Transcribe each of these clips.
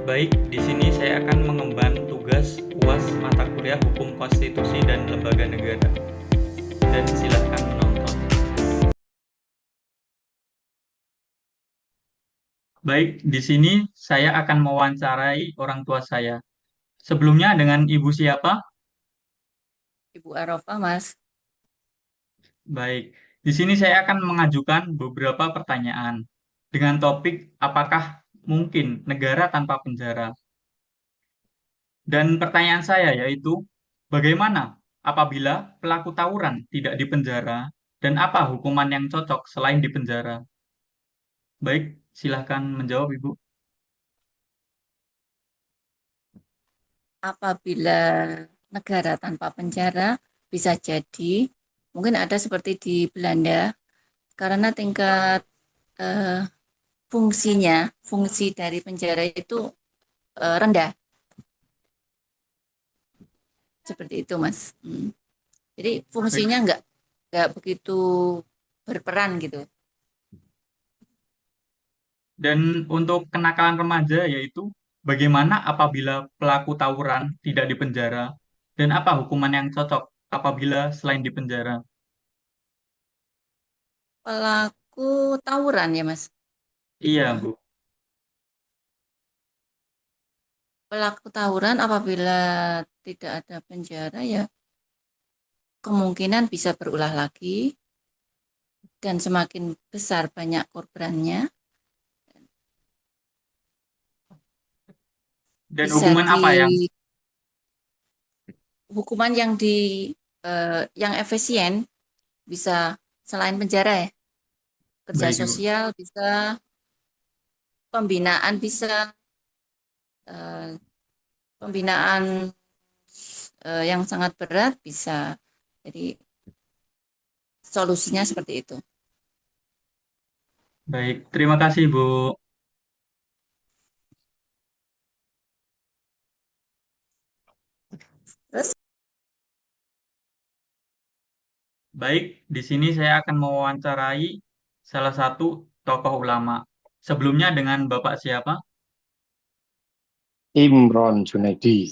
Baik, di sini saya akan mengemban tugas UAS mata kuliah Hukum Konstitusi dan Lembaga Negara. Dan silahkan menonton. Baik, di sini saya akan mewawancarai orang tua saya. Sebelumnya dengan ibu siapa? Ibu Arofah, Mas. Baik, di sini saya akan mengajukan beberapa pertanyaan dengan topik apakah mungkin negara tanpa penjara? Dan pertanyaan saya yaitu, bagaimana apabila pelaku tawuran tidak dipenjara dan apa hukuman yang cocok selain dipenjara? Baik, silahkan menjawab, Ibu. Apabila negara tanpa penjara, bisa jadi mungkin ada seperti di Belanda, karena tingkat eh, fungsi dari penjara itu rendah, seperti itu, Mas. Jadi Baik. fungsinya nggak begitu berperan gitu. Dan untuk kenakalan remaja yaitu bagaimana apabila pelaku tawuran tidak dipenjara dan apa hukuman yang cocok apabila selain dipenjara? Pelaku tawuran ya, Mas. Iya, Eh, Bu. Pelaku tawuran apabila tidak ada penjara ya kemungkinan bisa berulah lagi dan semakin besar banyak korbannya Dan bisa hukuman di apa yang hukuman yang efisien bisa selain penjara ya kerja baik, Ibu? sosial bisa pembinaan bisa eh, pembinaan yang sangat berat bisa jadi solusinya seperti itu. Baik, terima kasih, Bu. Terus Baik, di sini saya akan mewawancarai salah satu tokoh ulama. Sebelumnya dengan Bapak siapa? Imron Junaidi.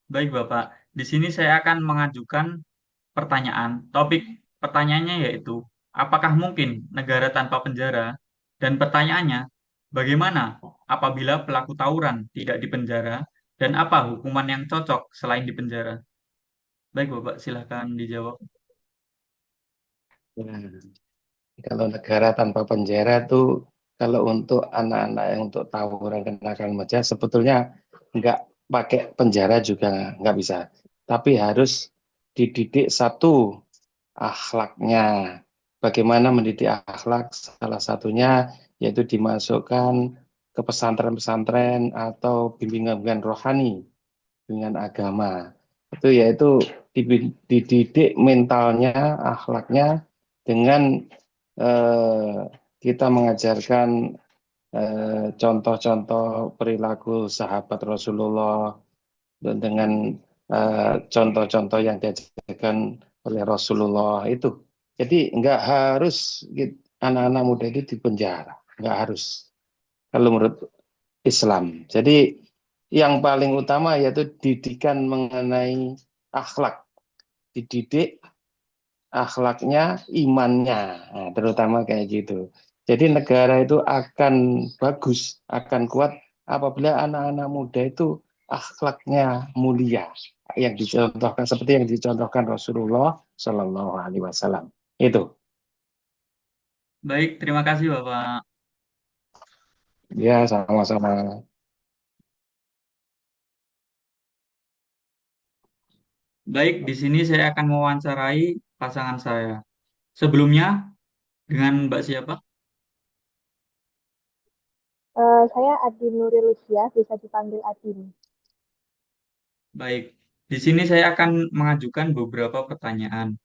Baik, Bapak. Di sini saya akan mengajukan pertanyaan. Topik pertanyaannya yaitu, apakah mungkin negara tanpa penjara? Dan pertanyaannya, bagaimana apabila pelaku tawuran tidak dipenjara? Dan apa hukuman yang cocok selain dipenjara? Baik, Bapak, silahkan dijawab. Nah, kalau negara tanpa penjara tuh, kalau untuk anak-anak yang untuk tawuran kenakalan remaja sebetulnya nggak pakai penjara juga nggak bisa. Tapi harus dididik satu akhlaknya. Bagaimana mendidik akhlak? Salah satunya yaitu dimasukkan ke pesantren-pesantren atau bimbingan rohani, bimbingan agama. Itu yaitu dididik mentalnya, akhlaknya dengan eh, kita mengajarkan contoh-contoh perilaku sahabat Rasulullah dan dengan contoh-contoh yang diajarkan oleh Rasulullah itu. Jadi nggak harus anak-anak muda itu dipenjara, nggak harus. Kalau menurut Islam. Jadi yang paling utama yaitu didikan mengenai akhlak, dididik akhlaknya, imannya, nah, terutama kayak gitu. Jadi negara itu akan bagus, akan kuat apabila anak-anak muda itu akhlaknya mulia, yang dicontohkan seperti yang dicontohkan Rasulullah Shallallahu Alaihi Wasallam. Itu, Baik, terima kasih, Bapak. ya sama-sama. Baik, di sini saya akan mewawancarai pasangan saya. Sebelumnya, dengan Mbak siapa? Saya Adin Nuril Lucia, bisa dipanggil Adin. Baik, di sini saya akan mengajukan beberapa pertanyaan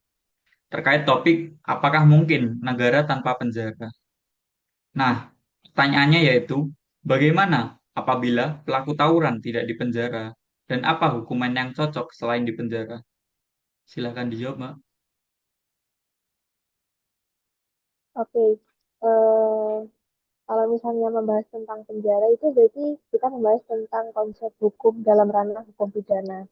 terkait topik apakah mungkin negara tanpa penjara. Nah, pertanyaannya yaitu, bagaimana apabila pelaku tawuran tidak dipenjara dan apa hukuman yang cocok selain dipenjara? Silahkan dijawab, Mbak. Oke, Kalau misalnya membahas tentang penjara itu berarti kita membahas tentang konsep hukum dalam ranah hukum pidana.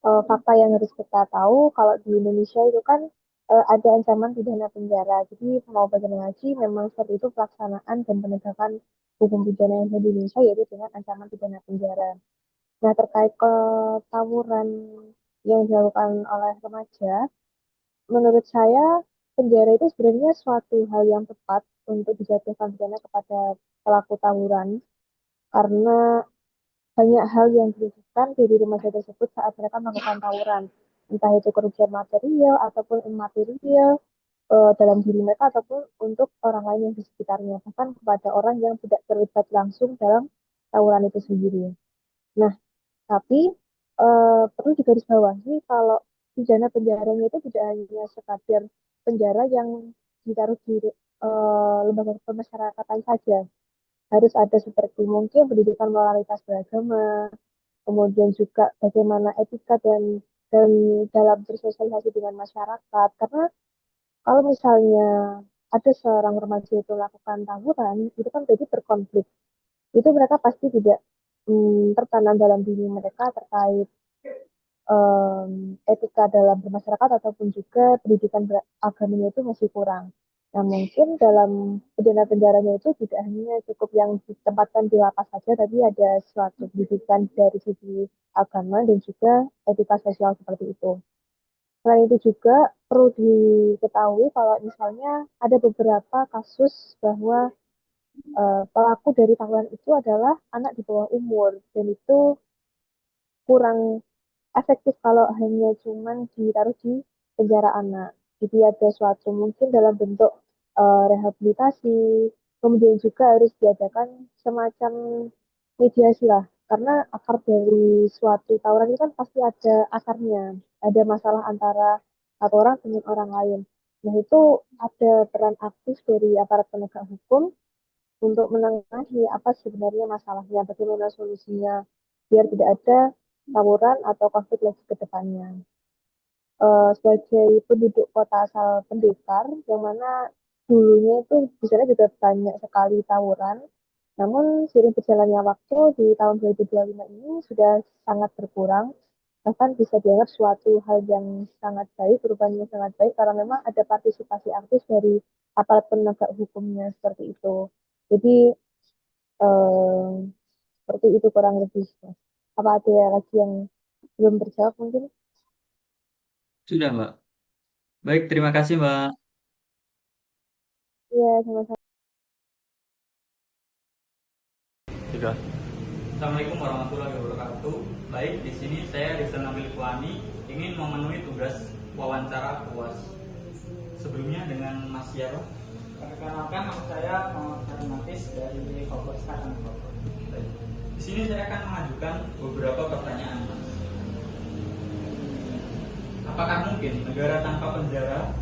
Fakta yang harus kita tahu kalau di Indonesia itu kan ada ancaman pidana penjara. Jadi mau bagaimana lagi memang seperti itu pelaksanaan dan penegakan hukum pidana yang ada di Indonesia yaitu dengan ancaman pidana penjara. Nah, terkait ketawuran yang dilakukan oleh remaja, menurut saya penjara itu sebenarnya suatu hal yang tepat untuk dijatuhkan pidana kepada pelaku tawuran karena banyak hal yang dirugikan dari remaja tersebut saat mereka melakukan tawuran, entah itu kerugian material ataupun imaterial dalam diri mereka ataupun untuk orang lain yang di sekitarnya, bahkan kepada orang yang tidak terlibat langsung dalam tawuran itu sendiri. Nah, tapi perlu digarisbawahi kalau pidana penjaranya itu tidak hanya sekadar penjara yang ditaruh di lembaga pemasyarakatan saja. Harus ada seperti mungkin pendidikan moralitas beragama, kemudian juga bagaimana etika dan dalam bersosialisasi dengan masyarakat. Karena kalau misalnya ada seorang remaja itu melakukan tawuran, itu kan jadi berkonflik. Itu mereka pasti tidak tertanam dalam diri mereka terkait etika dalam bermasyarakat ataupun juga pendidikan agamanya itu masih kurang. Nah, mungkin dalam pidana penjaranya itu tidak hanya cukup yang ditempatkan di lapas saja, tapi ada suatu pendidikan dari segi agama dan juga etika sosial seperti itu. Selain itu juga perlu diketahui kalau misalnya ada beberapa kasus bahwa pelaku dari tawuran itu adalah anak di bawah umur dan itu kurang efektif kalau hanya cuman ditaruh di penjara anak. Jadi ada suatu mungkin dalam bentuk rehabilitasi, kemudian juga harus diadakan semacam mediasi lah. Karena akar dari suatu tawuran itu kan pasti ada akarnya, ada masalah antara satu orang dengan orang lain. Nah itu ada peran aktif dari aparat penegak hukum untuk menengahi apa sebenarnya masalahnya, bagaimana solusinya, biar tidak ada tawuran atau konflik lagi ke depannya. Sebagai penduduk kota asal Pendekar, yang mana dulunya itu di sana juga banyak sekali tawuran, namun seiring berjalannya waktu di tahun 2025 ini sudah sangat berkurang, bahkan bisa dianggap suatu hal yang sangat baik, perubahan yang sangat baik, karena memang ada partisipasi aktif dari aparat penegak hukumnya seperti itu. Jadi, eh, seperti itu kurang lebih. Mas. Apa ada lagi yang belum terjawab mungkin? Sudah, Mbak. Baik, terima kasih, Mbak. Iya, sama-sama. Sudah. Assalamualaikum warahmatullahi wabarakatuh. Baik, di sini saya Rizal Nabil Fuani ingin memenuhi tugas wawancara UAS. Sebelumnya dengan Mas Yaro. Perkenalkan, nama saya Muhammad Matis dari Bogor Selatan. Baik. Di sini saya akan mengajukan beberapa pertanyaan, Mas. Apakah mungkin negara tanpa penjara?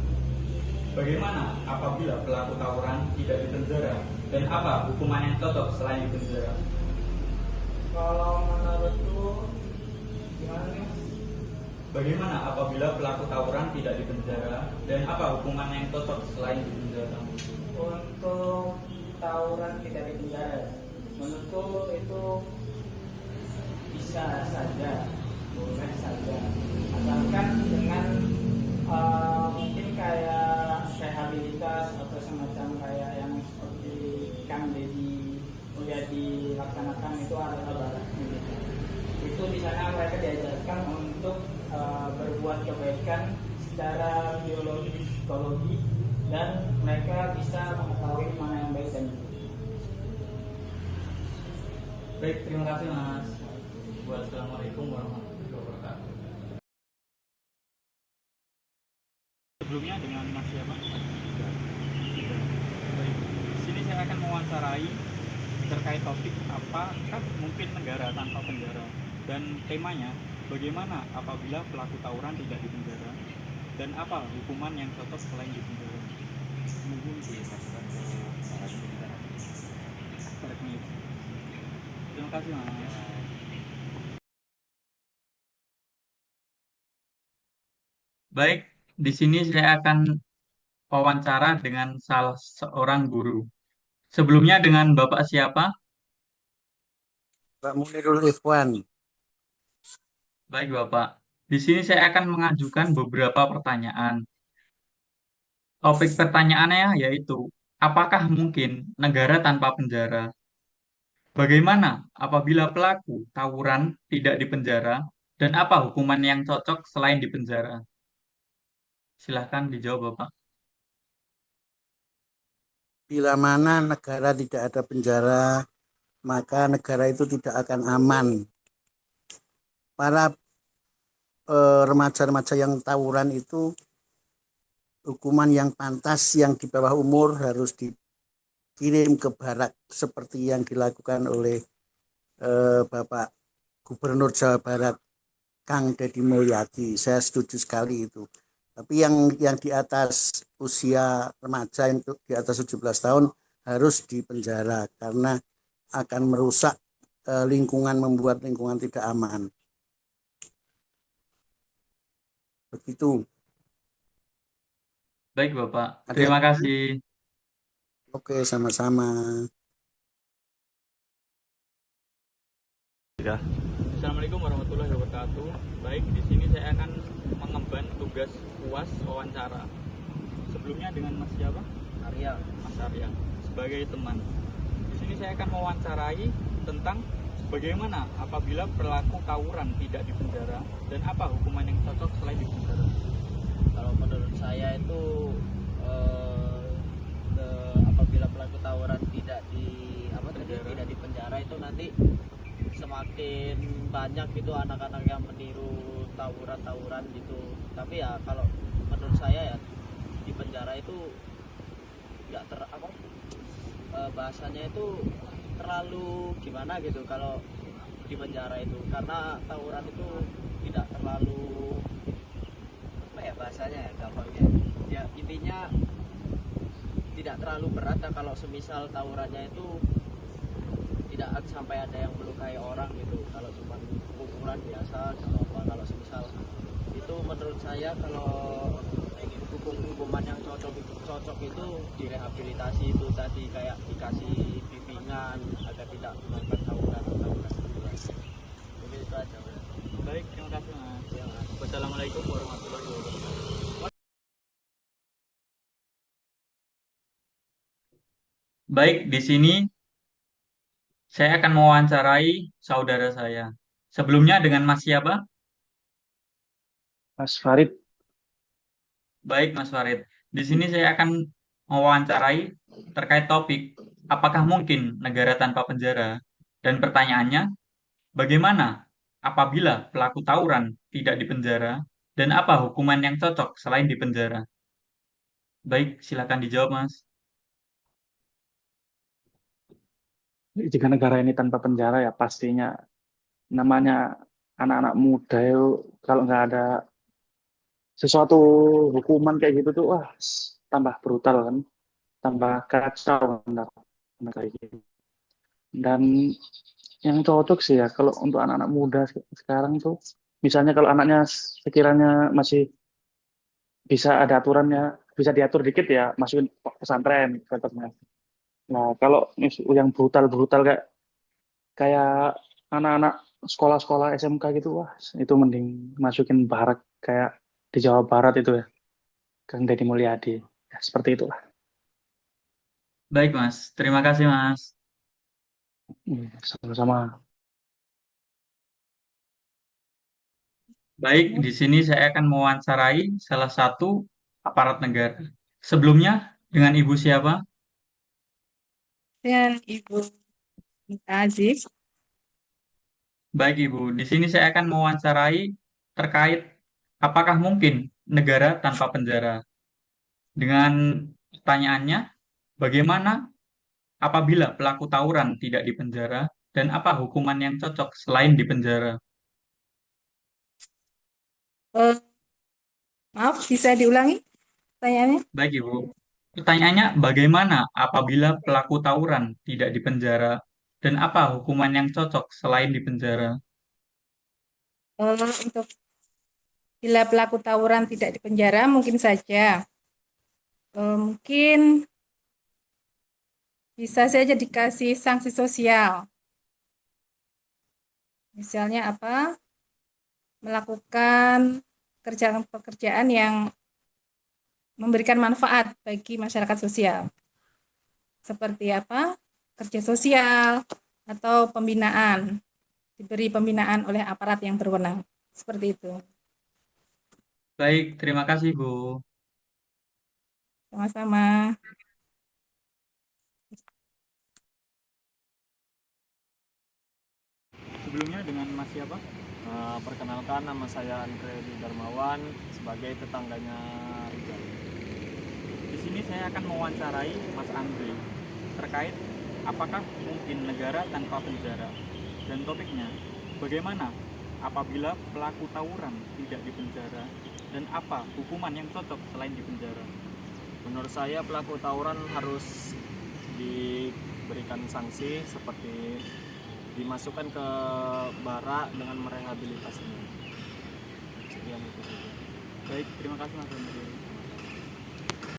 Bagaimana apabila pelaku tawuran tidak dipenjara? Dan apa hukuman yang cocok selain dipenjara? Kalau menurutku gimana nih? Bagaimana apabila pelaku tawuran tidak dipenjara? Dan apa hukuman yang cocok selain dipenjara? Untuk tawuran tidak di penjara, menurutku itu bisa saja, boleh saja, asalkan dengan mungkin kayak rehabilitas atau semacam kayak yang seperti Kang Deddy udah dilaksanakan itu adalah barat. Itu di sana mereka diajarkan untuk berbuat kebaikan secara biologi, psikologi, dan mereka bisa mengetahui mana yang baik dan buruk. Baik, terima kasih Mas. Wassalamualaikum warahmatullahi wabarakatuh. Sebelumnya dengan Mas siapa? Baik. Di sini saya akan mewawancarai terkait topik apakah mungkin negara tanpa penjara, dan temanya bagaimana apabila pelaku tawuran tidak dipenjara dan apa hukuman yang cocok selain dipenjara. Mungkin sih terima kasih Mas. Baik, di sini saya akan wawancara dengan salah seorang guru. Sebelumnya dengan Bapak siapa? Pak Munirul Ikhwan. Baik, Bapak. Di sini saya akan mengajukan beberapa pertanyaan. Topik pertanyaannya yaitu, apakah mungkin negara tanpa penjara? Bagaimana apabila pelaku tawuran tidak dipenjara? Dan apa hukuman yang cocok selain dipenjara? Silahkan dijawab, Bapak. Bila mana negara tidak ada penjara, maka negara itu tidak akan aman. Para remaja-remaja yang tawuran itu hukuman yang pantas yang di bawah umur harus dikirim ke barak seperti yang dilakukan oleh Bapak Gubernur Jawa Barat Kang Deddy Mulyadi. Saya setuju sekali itu. Tapi yang di atas usia remaja itu di atas 17 tahun harus dipenjara karena akan merusak lingkungan, membuat lingkungan tidak aman. Begitu. Baik, Bapak. Ada Terima yang- kasih. Oke, sama-sama. Assalamualaikum warahmatullahi wabarakatuh. Baik, di sini saya akan mengemban tugas UAS wawancara. Sebelumnya dengan Mas siapa? Arya. Mas Arya. Sebagai teman. Di sini saya akan mewawancarai tentang bagaimana apabila pelaku tawuran tidak dipenjara dan apa hukuman yang cocok selain dipenjara. Kalau menurut saya itu apabila pelaku tawuran tidak tidak di penjara itu nanti semakin banyak gitu anak-anak yang meniru tawuran gitu. Tapi ya kalau menurut saya ya di penjara itu nggak bahasanya itu terlalu gimana gitu kalau di penjara itu, karena tawuran itu tidak terlalu apa ya bahasanya ya gampangnya ya, intinya tidak terlalu berat ya kalau semisal tawurannya itu tidak sampai ada yang melukai orang gitu. Kalau cuma pukulan biasa kalau semisal itu menurut saya kalau hukuman yang cocok itu direhabilitasi itu tadi, kayak dikasih bimbingan agar tidak melakukan tawuran. Mungkin itu aja. Baik, terima kasih Mas. Ya, Mas. Wassalamualaikum warahmatullahi wabarakatuh. Baik, di sini saya akan mewawancarai saudara saya. Sebelumnya dengan Mas siapa? Mas Farid. Baik, Mas Farid. Di sini saya akan mewawancarai terkait topik apakah mungkin negara tanpa penjara? Dan pertanyaannya, bagaimana apabila pelaku tawuran tidak dipenjara dan apa hukuman yang cocok selain dipenjara? Baik, silakan dijawab, Mas. Jika negara ini tanpa penjara ya pastinya namanya anak-anak muda itu kalau nggak ada sesuatu hukuman kayak gitu tuh wah tambah brutal kan, tambah kacau kan kayak gitu. Dan yang cocok sih ya kalau untuk anak-anak muda sekarang tuh misalnya kalau anaknya sekiranya masih bisa ada aturannya, bisa diatur dikit ya masukin pesantren contohnya. Nah, kalau yang brutal-brutal kayak kayak anak-anak sekolah-sekolah SMK gitu, wah itu mending masukin barak kayak di Jawa Barat itu ya, Kang Deddy Mulyadi. Ya, seperti itulah. Baik, Mas. Terima kasih, Mas. Sama-sama. Baik, di sini saya akan mewawancarai salah satu aparat negara. Sebelumnya, dengan Ibu siapa? Dan Ibu Aziz. Baik, Ibu. Di sini saya akan mewawancarai terkait apakah mungkin negara tanpa penjara. Dengan pertanyaannya, bagaimana apabila pelaku tawuran tidak dipenjara dan apa hukuman yang cocok selain dipenjara? Maaf, bisa diulangi pertanyaannya? Baik, Ibu. Pertanyaannya, bagaimana apabila pelaku tawuran tidak dipenjara dan apa hukuman yang cocok selain dipenjara? Untuk bila pelaku tawuran tidak dipenjara, mungkin saja mungkin bisa saja dikasih sanksi sosial. Misalnya apa? Melakukan pekerjaan yang memberikan manfaat bagi masyarakat sosial. Seperti apa? Kerja sosial atau pembinaan. Diberi pembinaan oleh aparat yang berwenang. Seperti itu. Baik, terima kasih Bu. Sama-sama. Sebelumnya dengan Mas siapa? Perkenalkan, nama saya Andre Darmawan sebagai tetangganya Rijal. Di sini saya akan mewawancarai Mas Andre terkait apakah mungkin negara tanpa penjara, dan topiknya bagaimana apabila pelaku tawuran tidak dipenjara dan apa hukuman yang cocok selain dipenjara. Menurut saya pelaku tawuran harus diberikan sanksi seperti dimasukkan ke barak dengan merehabilitasinya. Sekian itu saja. Baik, terima kasih Mas Andre.